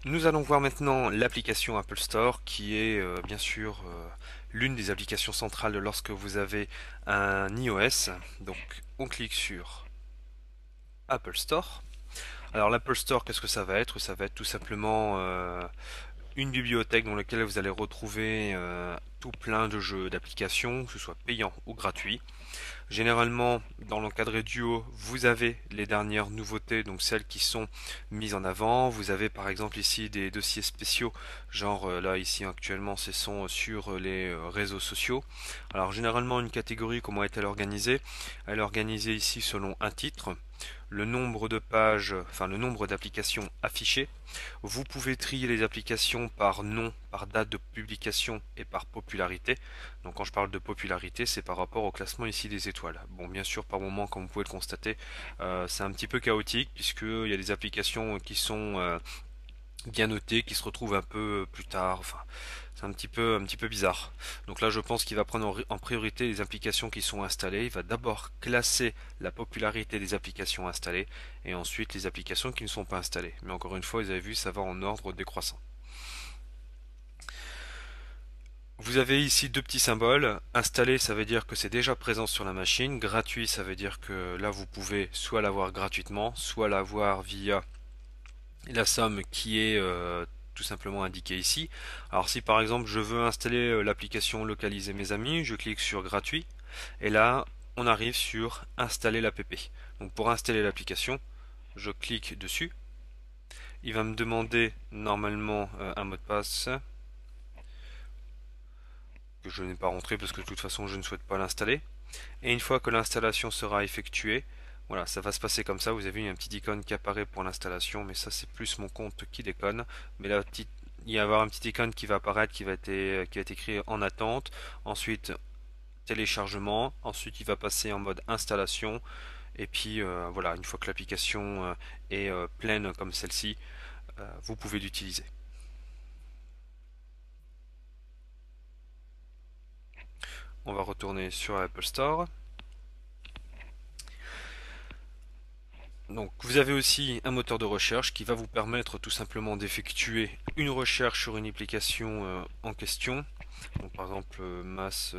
Nous allons voir maintenant l'application Apple Store qui est bien sûr l'une des applications centrales lorsque vous avez un iOS. Donc on clique sur Apple Store. Alors l'Apple Store, qu'est-ce que ça va être? Ça va être tout simplement une bibliothèque dans laquelle vous allez retrouver tout plein de jeux, d'applications, que ce soit payants ou gratuits. Généralement, dans l'encadré duo, vous avez les dernières nouveautés, donc celles qui sont mises en avant. Vous avez par exemple ici des dossiers spéciaux, genre là ici actuellement ce sont sur les réseaux sociaux. Alors généralement une catégorie, comment est-elle organisée? Elle est organisée ici selon un titre, le nombre de pages, enfin le nombre d'applications affichées. Vous pouvez trier les applications par nom, par date de publication et par popularité. Donc quand je parle de popularité, c'est par rapport au classement ici des étoiles. Bon, bien sûr, par moment, comme vous pouvez le constater, c'est un petit peu chaotique puisqu'il y a des applications qui sont bien notées, qui se retrouvent un peu plus tard. Enfin, c'est un petit peu bizarre. Donc là, je pense qu'il va prendre en priorité les applications qui sont installées. Il va d'abord classer la popularité des applications installées et ensuite les applications qui ne sont pas installées. Mais encore une fois, vous avez vu, ça va en ordre décroissant. Vous avez ici deux petits symboles. Installé, ça veut dire que c'est déjà présent sur la machine. Gratuit, ça veut dire que là, vous pouvez soit l'avoir gratuitement, soit l'avoir via la somme qui est tout simplement indiquée ici. Alors si par exemple je veux installer l'application Localiser mes amis, je clique sur gratuit et là on arrive sur installer l'app. Donc pour installer l'application, je clique dessus. Il va me demander normalement un mot de passe que je n'ai pas rentré parce que de toute façon je ne souhaite pas l'installer. Et une fois que l'installation sera effectuée, voilà, ça va se passer comme ça. Vous avez une petite icône qui apparaît pour l'installation, mais ça c'est plus mon compte qui déconne. Mais là, il va y avoir une petite icône qui va apparaître, qui va être écrit en attente. Ensuite, téléchargement. Ensuite, il va passer en mode installation. Et puis voilà, une fois que l'application est pleine comme celle-ci, vous pouvez l'utiliser. On va retourner sur Apple Store. Donc vous avez aussi un moteur de recherche qui va vous permettre tout simplement d'effectuer une recherche sur une application en question. Donc par exemple Mass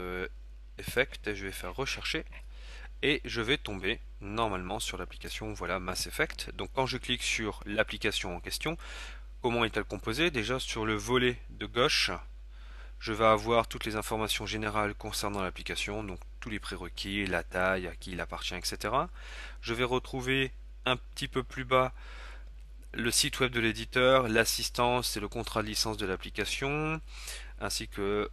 Effect, je vais faire rechercher et je vais tomber normalement sur l'application, voilà, Mass Effect. Donc quand je clique sur l'application en question, comment est-elle composée? Déjà sur le volet de gauche, je vais avoir toutes les informations générales concernant l'application, donc tous les prérequis, la taille, à qui il appartient, etc. Je vais retrouver un petit peu plus bas le site web de l'éditeur, l'assistance et le contrat de licence de l'application, ainsi que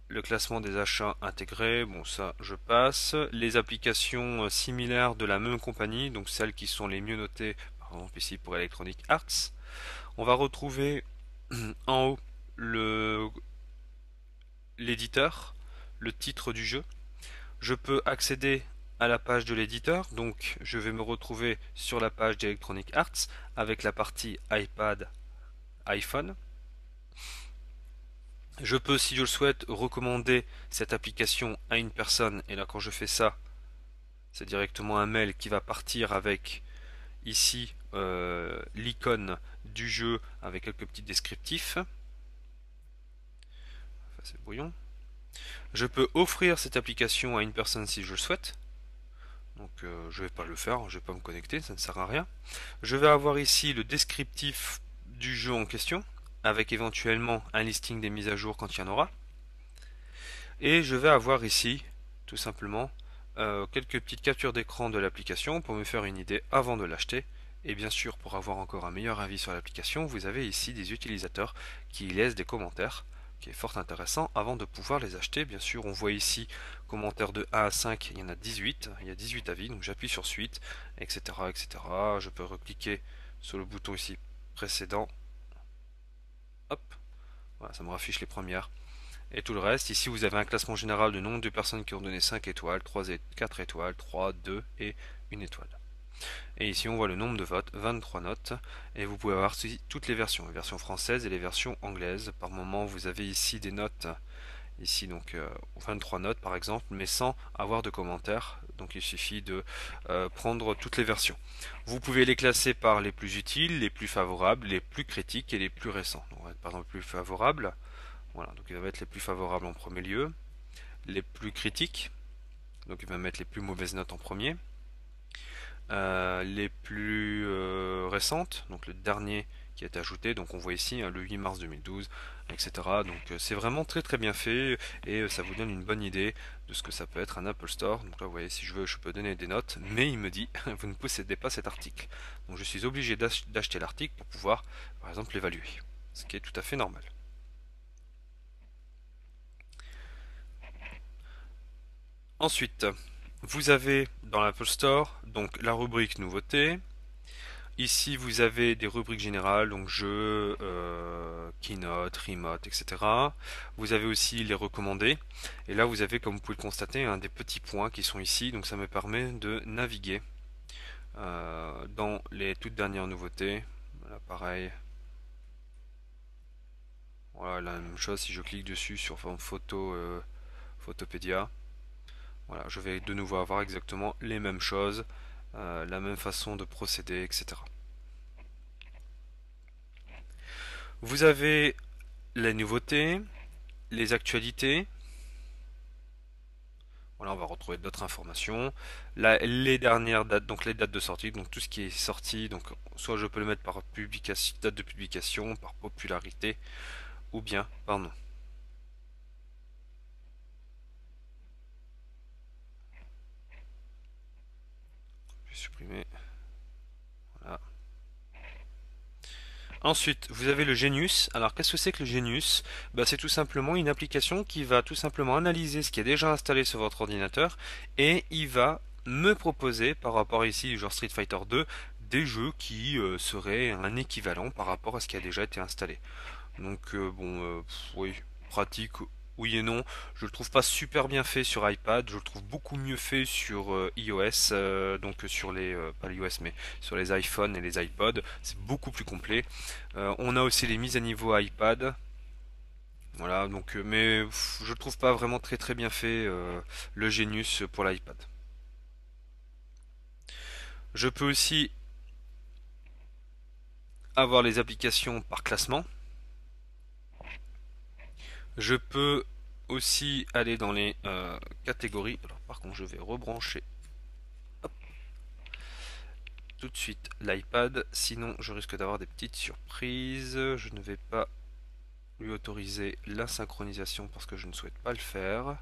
le classement des achats intégrés. Bon, ça je passe. Les applications similaires de la même compagnie, donc celles qui sont les mieux notées, par exemple ici pour Electronic Arts. On va retrouver en haut le l'éditeur, le titre du jeu. Je peux accéder à la page de l'éditeur, donc je vais me retrouver sur la page d'Electronic Arts avec la partie iPad, iPhone. Je peux, si je le souhaite, recommander cette application à une personne, et là quand je fais ça, c'est directement un mail qui va partir avec ici l'icône du jeu avec quelques petits descriptifs. Enfin, c'est brouillon. Je peux offrir cette application à une personne si je le souhaite. Donc je vais pas le faire, je vais pas me connecter, ça ne sert à rien. Je vais avoir ici le descriptif du jeu en question, avec éventuellement un listing des mises à jour quand il y en aura. Et je vais avoir ici, tout simplement, quelques petites captures d'écran de l'application pour me faire une idée avant de l'acheter. Et bien sûr, pour avoir encore un meilleur avis sur l'application, vous avez ici des utilisateurs qui laissent des commentaires, qui est fort intéressant avant de pouvoir les acheter. Bien sûr, on voit ici commentaires de 1 à 5, il y en a 18, il y a 18 avis, donc j'appuie sur suite, etc., etc. Je peux recliquer sur le bouton ici précédent, hop, voilà, ça me raffiche les premières. Et tout le reste, ici vous avez un classement général de nombre de personnes qui ont donné 5 étoiles, 3 et 4 étoiles, 3, 2 et 1 étoile. Et ici on voit le nombre de votes, 23 notes, et vous pouvez avoir toutes les versions françaises et les versions anglaises. Par moment vous avez ici des notes, ici donc 23 notes par exemple, mais sans avoir de commentaires. donc il suffit de prendre toutes les versions. Vous pouvez les classer par les plus utiles, les plus favorables, les plus critiques et les plus récents. Donc, on va être par exemple plus favorables. Voilà, donc il va mettre les plus favorables en premier lieu, les plus critiques, donc il va mettre les plus mauvaises notes en premier, les plus récentes, donc le dernier qui a été ajouté, donc on voit ici le 8 mars 2012, etc. Donc c'est vraiment très très bien fait et ça vous donne une bonne idée de ce que ça peut être un Apple Store. Donc là vous voyez, si je veux je peux donner des notes, mais il me dit vous ne possédez pas cet article. Donc je suis obligé d'acheter l'article pour pouvoir par exemple l'évaluer, ce qui est tout à fait normal. Ensuite, vous avez dans l'Apple Store donc la rubrique nouveautés. Ici, vous avez des rubriques générales, donc jeux, keynote, remote, etc. Vous avez aussi les recommandés. Et là, vous avez, comme vous pouvez le constater, des petits points qui sont ici. Donc, ça me permet de naviguer dans les toutes dernières nouveautés. Voilà, pareil. Voilà, la même chose si je clique dessus sur photo, Photopédia. Voilà, je vais de nouveau avoir exactement les mêmes choses, la même façon de procéder, etc. Vous avez les nouveautés, les actualités. Voilà, on va retrouver d'autres informations. Là, les dernières dates, donc les dates de sortie, donc tout ce qui est sorti. Donc, soit je peux le mettre par publication, date de publication, par popularité, ou bien par nom. Je vais supprimer. Voilà. Ensuite, vous avez le Genius. Alors, qu'est-ce que c'est que le Genius? C'est tout simplement une application qui va tout simplement analyser ce qui est déjà installé sur votre ordinateur et il va me proposer, par rapport ici du genre Street Fighter 2, des jeux qui seraient un équivalent par rapport à ce qui a déjà été installé. Donc, oui, pratique, oui et non. Je le trouve pas super bien fait sur iPad, je le trouve beaucoup mieux fait sur iOS, donc sur les, pas l'iOS, mais sur les iPhones et les iPods. C'est beaucoup plus complet. On a aussi les mises à niveau iPad. Voilà, donc, mais je le trouve pas vraiment très très bien fait le Genius pour l'iPad. Je peux aussi avoir les applications par classement. Je peux aussi aller dans les catégories. Alors, par contre, je vais rebrancher hop, tout de suite l'iPad, sinon je risque d'avoir des petites surprises. Je ne vais pas lui autoriser la synchronisation parce que je ne souhaite pas le faire.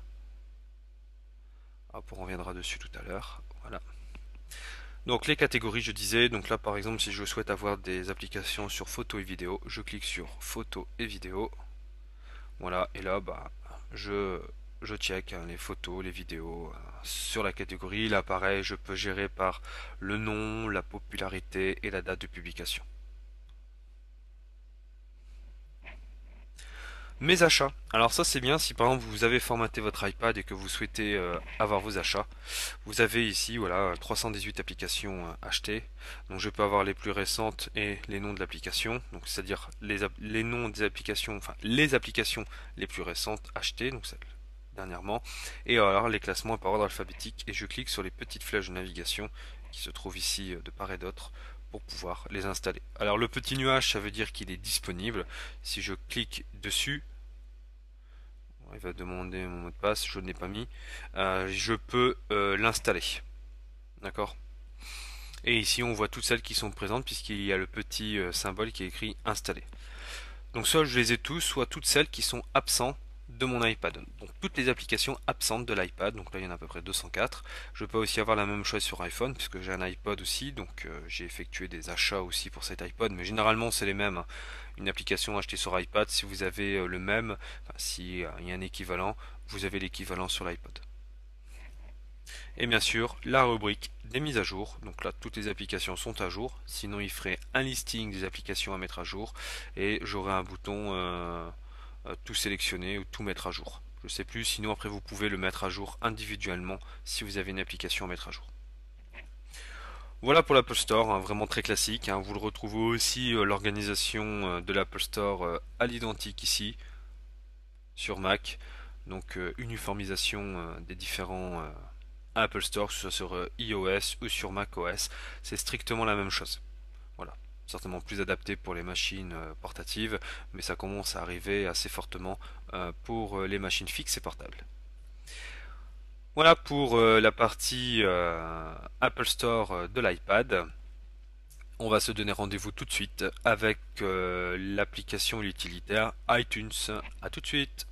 Hop, on reviendra dessus tout à l'heure. Voilà. Donc les catégories, je disais, donc là par exemple si je souhaite avoir des applications sur photo et vidéo, je clique sur photo et vidéo. Voilà, et là je, je check les photos, les vidéos sur la catégorie. Là pareil, je peux gérer par le nom, la popularité et la date de publication. Mes achats. Alors ça c'est bien si par exemple vous avez formaté votre iPad et que vous souhaitez avoir vos achats. Vous avez ici voilà 318 applications achetées. Donc je peux avoir les plus récentes et les noms de l'application. Donc c'est-à-dire les noms des applications, enfin les applications les plus récentes achetées, donc celles dernièrement. Et alors les classements par ordre alphabétique et je clique sur les petites flèches de navigation qui se trouvent ici de part et d'autre pour pouvoir les installer. Alors le petit nuage ça veut dire qu'il est disponible. Si je clique dessus, il va demander mon mot de passe, je ne l'ai pas mis. Je peux l'installer. D'accord. Et ici, on voit toutes celles qui sont présentes puisqu'il y a le petit symbole qui est écrit installé. Donc soit je les ai tous, soit toutes celles qui sont absentes de mon iPad. Donc toutes les applications absentes de l'iPad. Donc là, il y en a à peu près 204. Je peux aussi avoir la même chose sur iPhone puisque j'ai un iPod aussi. Donc j'ai effectué des achats aussi pour cet iPod. Mais généralement, c'est les mêmes. Une application achetée sur iPad, si vous avez le même, enfin, si il y a un équivalent, vous avez l'équivalent sur l'iPod. Et bien sûr, la rubrique des mises à jour. Donc là, toutes les applications sont à jour. Sinon, il ferait un listing des applications à mettre à jour. Et j'aurai un bouton tout sélectionner ou tout mettre à jour. Je sais plus, sinon après vous pouvez le mettre à jour individuellement si vous avez une application à mettre à jour. Voilà pour l'Apple Store, vraiment très classique. Vous le retrouvez aussi l'organisation de l'Apple Store à l'identique ici sur Mac. Donc uniformisation des différents Apple Store, que ce soit sur iOS ou sur macOS, c'est strictement la même chose. Voilà. Certainement plus adapté pour les machines portatives, mais ça commence à arriver assez fortement pour les machines fixes et portables. Voilà pour la partie Apple Store de l'iPad. On va se donner rendez-vous tout de suite avec l'application utilitaire iTunes. À tout de suite.